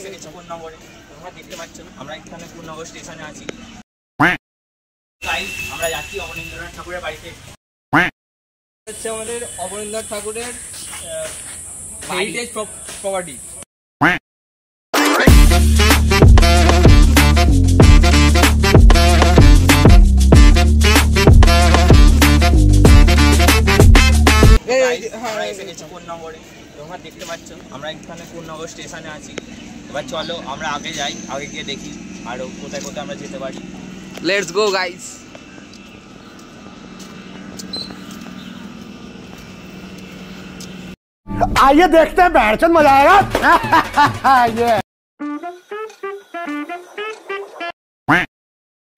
এসে গেছি পূর্ণনগরে। তোমরা দেখতে পাচ্ছ আমরা এখানে পূর্ণনগর স্টেশনে আছি। গাইস আমরা যাচ্ছি অবনীন্দ্রনাথ ঠাকুরের বাড়িতে। হচ্ছে আমাদের অবনীন্দ্রনাথ ঠাকুরের হেরিটেজ প্রপার্টি। আমরা এসে গেছি পূর্ণনগরে। তোমরা দেখতে পাচ্ছ আমরা এখানে পূর্ণনগর স্টেশনে আছি। এবার চলো আমরা আগে যাই, আগে গিয়ে দেখি আরো কোথায় কোথায় আমরা যেতে পারি। Let's go guys. आइए देखते हैं बैठचंद मजा आएगा। ये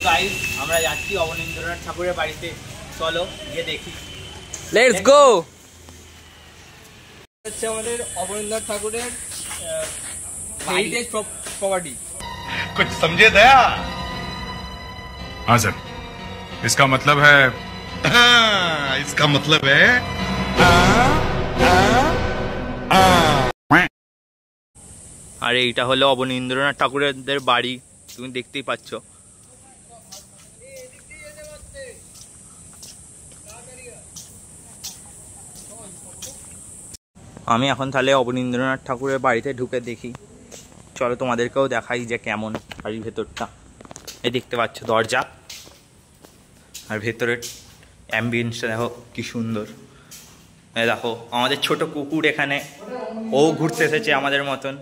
गाइस আমরা যাচ্ছি অবনীন্দ্রনাথ ঠাকুরের বাড়িতে, চলো গিয়ে দেখি। Let's go. হচ্ছে আমাদের অবনীন্দ্রনাথ ঠাকুরের হেরিটেজ প্রপার্টি। कुछ समझे दया? हाँ सर, इसका मतलब है इसका मतलब है আর এইটা হলো অবনীন্দ্রনাথ ঠাকুরের বাড়ি, তুমি দেখতেই পাচ্ছ। আমি এখন তাহলে অবনীন্দ্রনাথ ঠাকুরের বাড়িতে ঢুকে দেখি, চলো তোমাদেরকেও দেখাই যে কেমন বাড়ির ভেতরটা। এই দেখতে পাচ্ছ দরজা, আর ভেতরের অ্যাম্বিয়েন্সটা দেখো কি সুন্দর। এই দেখো আমাদের ছোট কুকুর এখানে, ও ঘুরতে এসেছে আমাদের মতন।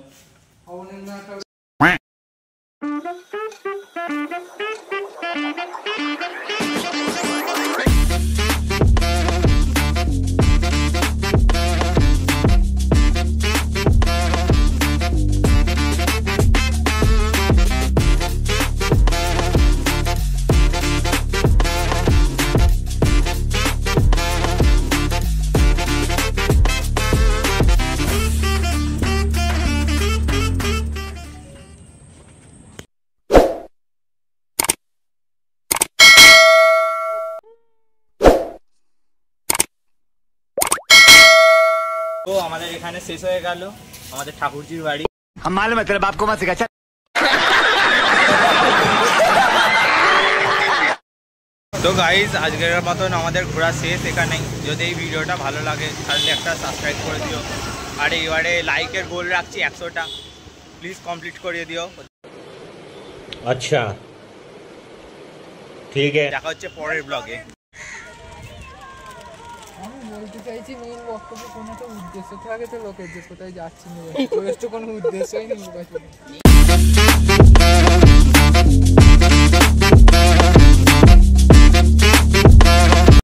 তো আমাদের এখানে শেষ হয়ে গেল আমাদের ঠাকুরজির বাড়ি। हम मालूम है तेरे बाप को मत सिखा। তো গাইজ আজকের মতন আমাদের ঘোরা শেষ এখানেই। যদি এই ভিডিওটা ভালো লাগে তাহলে একটা সাবস্ক্রাইব করে দিও, আর এবারে লাইকের গোল রাখছি 100টা, প্লিজ কমপ্লিট করিয়ে দিও। अच्छा ठीक है, দেখা হচ্ছে পরের ব্লগে। আমি বলতে চাইছি মেন বক্তব্য কোনো একটা উদ্দেশ্য থাকে তো লোকের, যে কোথায় যাচ্ছি না কোনো উদ্দেশ্যই নেই।